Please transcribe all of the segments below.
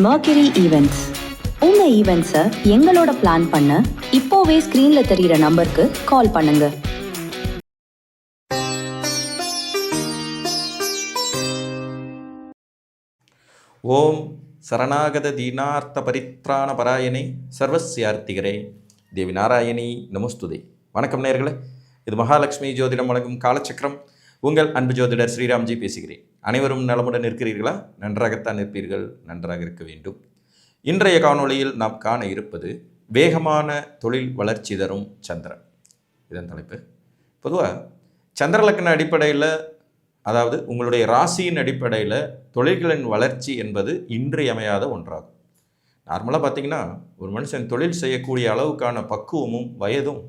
Mercury Events. உங்க ஈவெண்ட்ஸை எங்களோட plan பண்ண இப்போவே ஸ்கிரீன்ல தெரியுற நம்பருக்கு கால் பண்ணுங்க. ஓம் சரணாகத தீனார்த்த பரித்ராண பராயணே சர்வஸ்யார்த்திகரே தேவி நாராயணி நமஸ்துதே. வணக்கம் நேயர்களே, இது மகாலட்சுமி ஜோதிடம் வழங்கும் காலச்சக்கரம். உங்கள் அன்பு ஜோதிடர் ஸ்ரீராம்ஜி பேசுகிறேன். அனைவரும் நலமுடன் இருக்கிறீர்களா? நன்றாகத்தான் இருப்பீர்கள், நன்றாக இருக்க வேண்டும். இன்றைய காணொளியில் நாம் காண இருப்பது வேகமான தொழில் வளர்ச்சி தரும் சந்திரன். இதன் தலைப்பு. பொதுவாக சந்திரலக்கண அடிப்படையில், அதாவது உங்களுடைய ராசியின் அடிப்படையில் தொழில்களின் வளர்ச்சி என்பது இன்றியமையாத ஒன்றாகும். நார்மலாக பார்த்திங்கன்னா ஒரு மனுஷன் தொழில் செய்யக்கூடிய அளவுக்கான பக்குவமும் வயதும்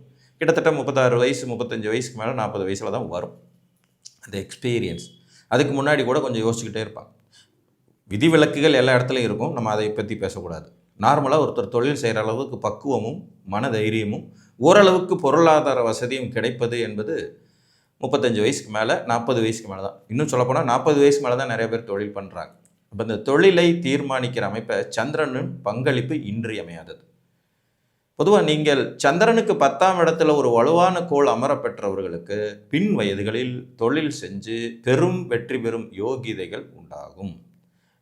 கிட்டத்தட்ட 36 வயசு 35 வயசுக்கு மேலே 40 வயசில் தான் வரும். அந்த எக்ஸ்பீரியன்ஸ் அதுக்கு முன்னாடி கூட கொஞ்சம் யோசிச்சுக்கிட்டே இருப்பாங்க. விதிவிலக்குகள் எல்லா இடத்துலையும் இருக்கும், நம்ம அதை பற்றி பேசக்கூடாது. நார்மலாக ஒருத்தர் தொழில் செய்கிற அளவுக்கு பக்குவமும் மன தைரியமும் ஓரளவுக்கு பொருளாதார வசதியும் கிடைப்பது என்பது 35 வயசுக்கு மேலே 40 வயசுக்கு மேலே தான். இன்னும் சொல்லப்போனால் 40 வயசுக்கு மேலே தான் நிறைய பேர் தொழில் பண்ணுறாங்க. அப்போ இந்த தொழிலை தீர்மானிக்கிற அமைப்பை சந்திரனின் பங்களிப்பு இன்றியமையாதது. பொதுவாக நீங்கள் சந்திரனுக்கு 10ஆம் இடத்துல ஒரு வலுவான கோள் அமர பெற்றவர்களுக்கு பின் வயதுகளில் தொழில் செஞ்சு பெரும் வெற்றி பெறும் யோகிதைகள் உண்டாகும்.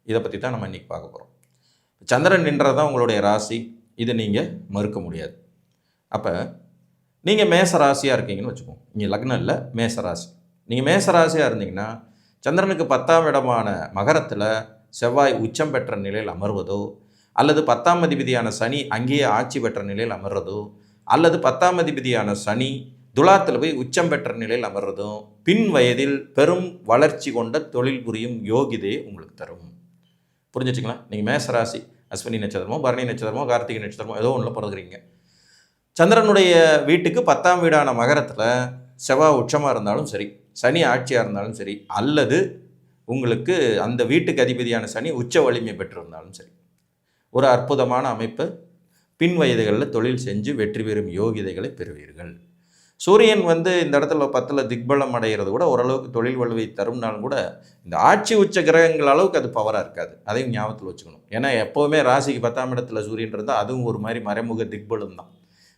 இதை பற்றி தான் நம்ம இன்றைக்கி பார்க்க போகிறோம். சந்திரன் நின்றதான் உங்களுடைய ராசி, இதை நீங்கள் மறுக்க முடியாது. அப்போ நீங்கள் மேச ராசியாக இருக்கீங்கன்னு வச்சுக்கோங்க. நீங்கள் லக்னம் இல்லை, மேச ராசி. நீங்கள் மேச ராசியாக இருந்தீங்கன்னா சந்திரனுக்கு 10ஆம் இடமான மகரத்தில் செவ்வாய் உச்சம் பெற்ற நிலையில் அமர்வதோ, அல்லது 10ஆம் அதிபதியான சனி அங்கேயே ஆட்சி பெற்ற நிலையில் அமர்றதோ, அல்லது 10ஆம் அதிபதியான சனி துலாத்தில் போய் உச்சம் பெற்ற நிலையில் அமர்றதும் பின் வயதில் பெரும் வளர்ச்சி கொண்ட தொழில் புரியும் யோகிதையை உங்களுக்கு தரும். புரிஞ்சிச்சிங்களா? நீங்கள் மேசராசி, அஸ்வினி நட்சத்திரமோ பரணி நட்சத்திரமோ கார்த்திகை நட்சத்திரமோ ஏதோ ஒன்றில் பிறகுறீங்க. சந்திரனுடைய வீட்டுக்கு 10ஆம் வீடான மகரத்தில் செவ்வாய் உச்சமாக இருந்தாலும் சரி, சனி ஆட்சியாக இருந்தாலும் சரி, அல்லது உங்களுக்கு அந்த வீட்டுக்கு அதிபதியான சனி உச்ச வலிமை பெற்றிருந்தாலும் சரி, ஒரு அற்புதமான அமைப்பு. பின் வயதுகளில் தொழில் செஞ்சு வெற்றி பெறும் யோகிதைகளை பெறுவீர்கள். சூரியன் இந்த இடத்துல 10ல் திக்பலம் அடைகிறது கூட ஓரளவுக்கு தொழில் வலுவை தரும்னாலும் கூட இந்த ஆட்சி உச்ச கிரகங்கள் அளவுக்கு அது பவராக இருக்காது. அதையும் ஞாபகத்தில் வச்சுக்கணும். ஏன்னா எப்போவுமே ராசிக்கு 10ஆம் இடத்துல சூரியன் இருந்தால் அதுவும் ஒரு மாதிரி மறைமுக திக்பலம் தான்.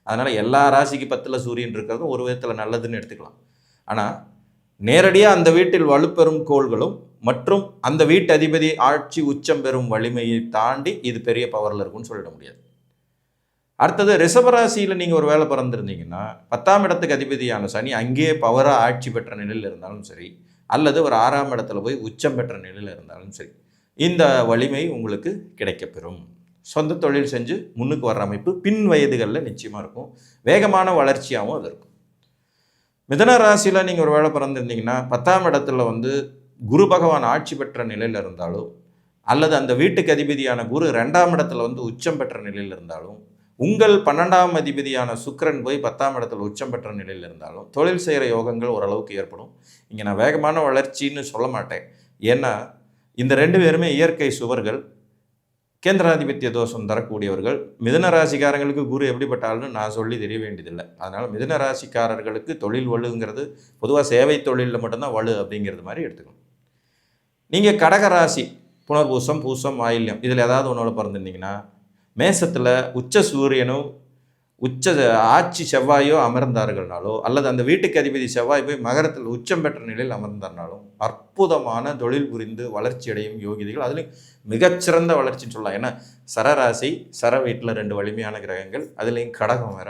அதனால் எல்லா ராசிக்கு 10ல் சூரியன் இருக்கிறதும் ஒரு விதத்தில் நல்லதுன்னு எடுத்துக்கலாம். ஆனால் நேரடியாக அந்த வீட்டில் வலுப்பெறும் கோள்களும் மற்றும் அந்த வீட்டு அதிபதி ஆட்சி உச்சம் பெறும் வலிமையை தாண்டி இது பெரிய பவரில் இருக்குன்னு சொல்லிட முடியாது. அடுத்தது ரிஷபராசியில் நீங்கள் ஒரு வேலை பிறந்திருந்தீங்கன்னா 10ஆம் இடத்துக்கு அதிபதியான சனி அங்கேயே பவராக ஆட்சி பெற்ற நிலையில் இருந்தாலும் சரி, அல்லது ஒரு 6ஆம் இடத்துல போய் உச்சம் பெற்ற நிலையில் இருந்தாலும் சரி, இந்த வலிமை உங்களுக்கு கிடைக்கப்பெறும். சொந்த தொழில் செஞ்சு முன்னுக்கு வர்ற அமைப்பு பின் வயதுகளில் நிச்சயமாக இருக்கும். வேகமான வளர்ச்சியாகவும் அது இருக்கும். மிதுன ராசியில் நீங்கள் ஒரு வேலை பிறந்திருந்தீங்கன்னா 10ஆம் இடத்துல குரு பகவான் ஆட்சி பெற்ற நிலையில் இருந்தாலும், அல்லது அந்த வீட்டுக்கு அதிபதியான குரு 2ஆம் இடத்துல உச்சம் பெற்ற நிலையில் இருந்தாலும், உங்கள் 12ஆம் அதிபதியான சுக்கிரன் போய் 10ஆம் இடத்துல உச்சம் பெற்ற நிலையில் இருந்தாலும் தொழில் செய்கிற யோகங்கள் ஓரளவுக்கு ஏற்படும். இங்கே நான் வேகமான வளர்ச்சின்னு சொல்ல மாட்டேன். ஏன்னா இந்த 2 பேருமே இயற்கை சுவர்கள், கேந்திராதிபத்திய தோஷம் தரக்கூடியவர்கள். மிதுன ராசிக்காரங்களுக்கு குரு எப்படிப்பட்ட ஆளுன்னு நான் சொல்லி தெரிய வேண்டியதில்லை. அதனால் மிதுன ராசிக்காரர்களுக்கு தொழில் வலுங்கிறது பொதுவாக சேவை தொழிலில் மட்டும்தான் வலு அப்படிங்கிறது மாதிரி எடுத்துக்கணும். நீங்கள் கடகராசி, புனர்பூசம் பூசம் ஆயில்யம் இதில் ஏதாவது ஒன்றோட பிறந்திருந்தீங்கன்னா மேசத்தில் உச்ச சூரியனோ உச்ச ஆட்சி செவ்வாயோ அமர்ந்தார்கள்னாலோ, அல்லது அந்த வீட்டுக்கு அதிபதி செவ்வாய் போய் மகரத்தில் உச்சம் பெற்ற நிலையில் அமர்ந்தார்னாலும் அற்புதமான தொழில் புரிந்து வளர்ச்சி அடையும் யோகிதைகள். அதுலேயும் மிகச்சிறந்த வளர்ச்சின்னு சொல்லலாம். ஏன்னா சரராசி, சர வீட்டில் 2 வலிமையான கிரகங்கள், அதுலேயும் கடகம் வேற,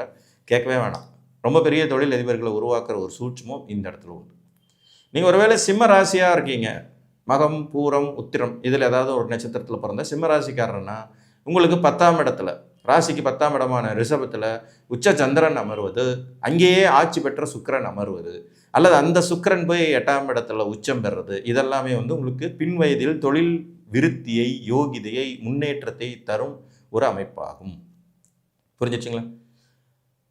கேட்கவே வேணாம். ரொம்ப பெரிய தொழில் அதிபர்களை உருவாக்குற ஒரு சூட்சமும் இந்த இடத்துல உண்டு. நீங்கள் ஒருவேளை சிம்ம ராசியாக இருக்கீங்க, மகம் பூரம் உத்திரம் இதில் ஏதாவது ஒரு நட்சத்திரத்தில் பிறந்த சிம்ம ராசிக்காரன்னா உங்களுக்கு 10ஆம் இடத்துல, ராசிக்கு 10ஆம் இடமான ரிஷபத்தில் உச்ச சந்திரன் அமர்வது, அங்கேயே ஆட்சி பெற்ற சுக்கிரன் அமர்வது, அல்லது அந்த சுக்கிரன் போய் 8ஆம் இடத்துல உச்சம் பெறுறது, இதெல்லாமே உங்களுக்கு பின் வயதில் தொழில் விருத்தியை, யோகிதையை, முன்னேற்றத்தை தரும் ஒரு அமைப்பாகும். புரிஞ்சிச்சிங்களா?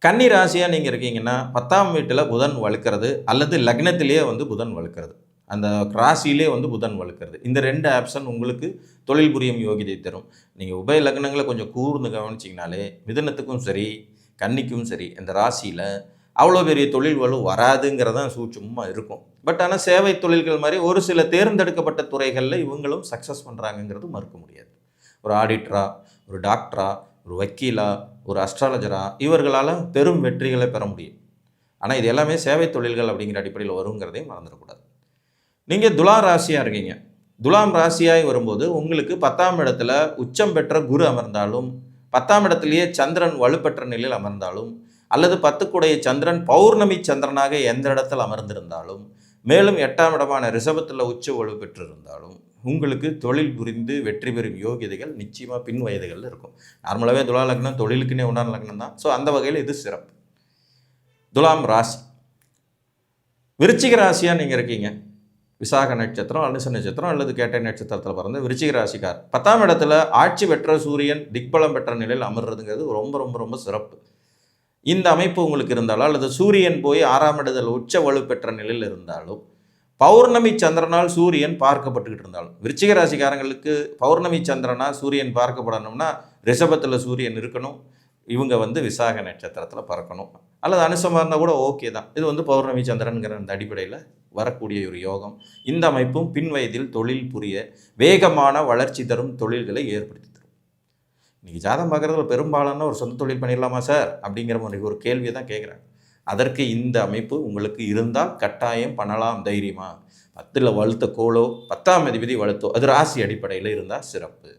கன்னி ராசியாக நீங்கள் இருக்கீங்கன்னா 10ஆம் வீட்டில் புதன் வலுக்கிறது, அல்லது லக்னத்திலேயே புதன் வலுக்கிறது, அந்த ராசியிலே புதன் வலுக்கிறது. இந்த 2 ஆப்ஷன் உங்களுக்கு தொழில் புரியும் யோகிதை தரும். நீங்கள் உபய லக்னங்களை கொஞ்சம் கூர்ந்து கவனிச்சிங்கனாலே மிதுனத்துக்கும் சரி கன்னிக்கும் சரி இந்த ராசியில் அவ்வளோ பெரிய தொழில் வலு வராதுங்கிறதான் சூட்சமாக இருக்கும். பட் ஆனால் சேவை தொழில்கள் மாதிரி ஒரு சில தேர்ந்தெடுக்கப்பட்ட துறைகளில் இவங்களும் சக்ஸஸ் பண்ணுறாங்கங்கிறது மறுக்க முடியாது. ஒரு ஆடிட்டரா, ஒரு டாக்டரா, ஒரு வக்கீலா, ஒரு அஸ்ட்ராலஜரா, இவர்களால் பெரும் வெற்றிகளை பெற முடியும். ஆனால் இது எல்லாமே சேவை தொழில்கள் அப்படிங்கிற அடிப்படையில் வருங்கிறதையும் மறந்துடக்கூடாது. நீங்கள் துலாம் ராசியாக இருக்கீங்க. துலாம் ராசியாய் வரும்போது உங்களுக்கு 10ஆம் இடத்துல உச்சம் பெற்ற குரு அமர்ந்தாலும், 10ஆம் இடத்திலேயே சந்திரன் வலுப்பெற்ற நிலையில் அமர்ந்தாலும், அல்லது 10க்குடைய சந்திரன் பௌர்ணமி சந்திரனாக எந்த இடத்தில் அமர்ந்திருந்தாலும், மேலும் 8ஆம் இடமான ரிஷபத்தில் உச்ச வலு பெற்றிருந்தாலும், உங்களுக்கு தொழில் புரிந்து வெற்றி பெறும் யோகியதைகள் நிச்சயமாக பின் வயதுகளில் இருக்கும். நார்மலாகவே துலா லக்னம் தொழிலுக்குன்னே உண்டான லக்னம் தான். ஸோ அந்த வகையில் இது சிறப்பு. துலாம் ராசி. விருச்சிக ராசியாக நீங்கள் இருக்கீங்க. விசாக நட்சத்திரம், அனுச நட்சத்திரம் அல்லது கேட்டை நட்சத்திரத்தில் பிறந்த விருச்சிக ராசிக்கார் 10ஆம் இடத்துல ஆட்சி பெற்ற சூரியன் திக்பலம் பெற்ற நிலையில் அமர்றதுங்கிறது ரொம்ப ரொம்ப ரொம்ப சிறப்பு. இந்த அமைப்பு உங்களுக்கு இருந்தாலும், அல்லது சூரியன் போய் 6ஆம் இடத்தில் உச்ச வலு பெற்ற நிலையில் இருந்தாலும், பௌர்ணமி சந்திரனால் சூரியன் பார்க்கப்பட்டுக்கிட்டு இருந்தாலும், விருச்சிக ராசிக்காரங்களுக்கு பௌர்ணமி சந்திரனால் சூரியன் பார்க்கப்படணும்னா ரிஷபத்தில் சூரியன் இருக்கணும், இவங்க விசாக நட்சத்திரத்தில் பறக்கணும், அல்லது அனுசமாக இருந்தால் கூட ஓகே தான். இது பௌர்ணமி சந்திரனுங்கிற அந்த அடிப்படையில் வரக்கூடிய ஒரு யோகம். இந்த அமைப்பும் பின் வயதில் தொழில் புரிய வேகமான வளர்ச்சி தரும் தொழில்களை ஏற்படுத்தி தரும். இன்றைக்கி ஜாதகம் பார்க்குறதுல பெரும்பாலான ஒரு சொந்த தொழில் பண்ணிடலாமா சார் அப்படிங்கிற மாதிரி ஒரு கேள்வியை தான் கேட்குறாங்க. அதற்கு இந்த அமைப்பு உங்களுக்கு இருந்தால் கட்டாயம் பண்ணலாம் தைரியமாக. 10ல் வலுத்த கோளோ 10ஆம் அதிபதி வலுத்தோ அது ராசி அடிப்படையில் இருந்தால் சிறப்பு.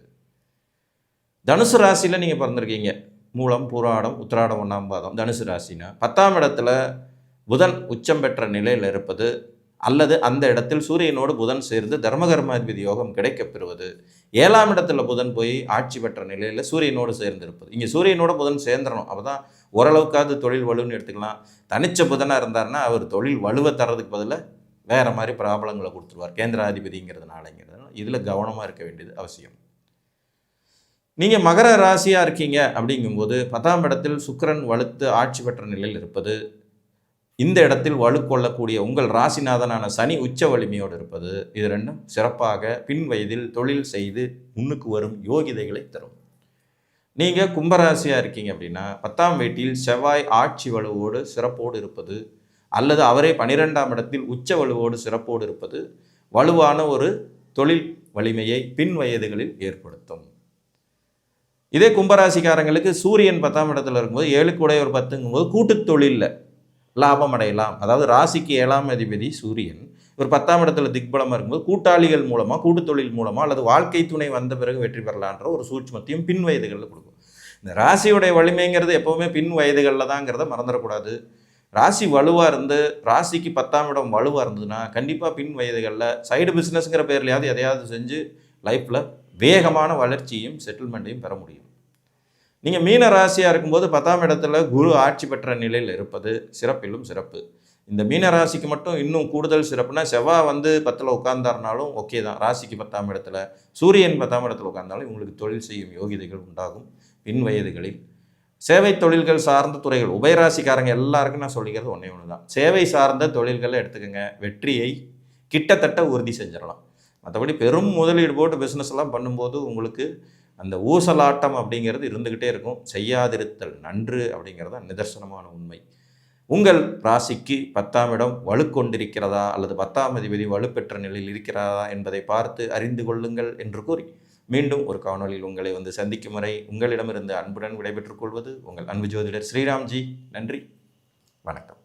தனுசு ராசியில் நீங்கள் பிறந்திருக்கீங்க. மூலம், பூராடம், உத்திராடம், 1ஆம் பாதம் தனுசு ராசினா 10ஆம் இடத்துல புதன் உச்சம் பெற்ற நிலையில் இருப்பது, அல்லது அந்த இடத்தில் சூரியனோடு புதன் சேர்ந்து தர்மகர்மாதிபதி யோகம் கிடைக்கப் பெறுவது, 7ஆம் இடத்துல புதன் போய் ஆட்சி பெற்ற நிலையில் சூரியனோடு சேர்ந்து இருப்பது. இங்கே சூரியனோட புதன் சேர்ந்துடணும். அப்போ தான் ஓரளவுக்காவது தொழில் வலுன்னு எடுத்துக்கலாம். தனிச்ச புதனாக இருந்தார்னா அவர் தொழில் வலுவை தர்றதுக்கு பதிலாக வேறு மாதிரி பிராபலங்களை கொடுத்துருவார், கேந்திராதிபதிங்கிறதுனாலங்கிறது. இதில் கவனமாக இருக்க வேண்டியது அவசியம். நீங்கள் மகர ராசியாக இருக்கீங்க அப்படிங்கும்போது 10ஆம் இடத்தில் சுக்கிரன் வலுத்து ஆட்சி பெற்ற நிலையில் இருப்பது, இந்த இடத்தில் வலு கொள்ளக்கூடிய உங்கள் ராசிநாதனான சனி உச்ச வலிமையோடு இருப்பது, இது ரெண்டும் சிறப்பாக பின் வயதில் தொழில் செய்து முன்னுக்கு வரும் யோகிதைகளை தரும். நீங்கள் கும்பராசியாக இருக்கீங்க அப்படின்னா 10ஆம் வீட்டில் செவ்வாய் ஆட்சி வலுவோடு சிறப்போடு இருப்பது, அல்லது அவரே 12ஆம் இடத்தில் உச்ச வலுவோடு சிறப்போடு இருப்பது வலுவான ஒரு தொழில் வலிமையை பின் வயதுகளில் ஏற்படுத்தும். இதே கும்பராசிக்காரங்களுக்கு சூரியன் 10ஆம் இடத்துல இருக்கும்போது 7க்கு ஒரு 10ங்கும்போது கூட்டு தொழிலில் லாபம் அடையலாம். அதாவது ராசிக்கு 7ஆம் அதிபதி சூரியன் ஒரு 10ஆம் இடத்துல திக்பலமாக இருக்கும்போது கூட்டாளிகள் மூலமாக, கூட்டு தொழில் மூலமாக, அல்லது வாழ்க்கை துணை வந்த பிறகு வெற்றி பெறலான்ற ஒரு சூட்சமத்தையும் பின் வயதுகளில் கொடுக்கும். இந்த ராசியுடைய வலிமைங்கிறது எப்போவுமே பின் வயதுகளில் தாங்கிறத மறந்துடக்கூடாது. ராசி வலுவாக இருந்து ராசிக்கு 10ஆம் இடம் வலுவாக இருந்ததுன்னா கண்டிப்பாக பின் வயதுகளில் சைடு பிஸ்னஸ்ங்கிற பேர்லையாவது எதையாவது செஞ்சு லைஃப்பில் வேகமான வளர்ச்சியும் செட்டில்மெண்ட்டையும் பெற முடியும். நீங்கள் மீன ராசியாக இருக்கும்போது 10ஆம் இடத்துல குரு ஆட்சி பெற்ற நிலையில் இருப்பது சிறப்பிலும் சிறப்பு. இந்த மீன ராசிக்கு மட்டும் இன்னும் கூடுதல் சிறப்புனா, செவ்வாய் 10ல் உட்கார்ந்தாருனாலும் ஓகே தான். ராசிக்கு 10ஆம் இடத்துல சூரியன் 10ஆம் இடத்துல உட்கார்ந்தாலும் உங்களுக்கு தொழில் செய்யும் யோகிதைகள் உண்டாகும் பின் வயதுகளில். சேவை தொழில்கள் சார்ந்த துறைகள் உபயராசிக்காரங்க எல்லாருக்கும் நான் சொல்லிக்கிறது ஒன்றே ஒன்று தான். சேவை சார்ந்த தொழில்களை எடுத்துக்கோங்க, வெற்றியை கிட்டத்தட்ட உறுதி செஞ்சிடலாம். மற்றபடி பெரும் முதலீடு போட்டு பிஸ்னஸ் எல்லாம் பண்ணும்போது உங்களுக்கு அந்த ஊசலாட்டம் அப்படிங்கிறது இருந்துக்கிட்டே இருக்கும். செய்யாதிருத்தல் நன்று அப்படிங்கிறது தான் நிதர்சனமான உண்மை. உங்கள் ராசிக்கு 10ஆம் இடம் வலுக்கொண்டிருக்கிறதா அல்லது 10ஆம் அதிபதி வலுப்பெற்ற நிலையில் இருக்கிறதா என்பதை பார்த்து அறிந்து கொள்ளுங்கள் என்று கூறி மீண்டும் ஒரு காணொலியில் உங்களை சந்திக்கும் வரை உங்களிடமிருந்து அன்புடன் விடைபெற்றுக் கொள்வது உங்கள் அன்பு ஜோதிடர் ஸ்ரீராம்ஜி. நன்றி, வணக்கம்.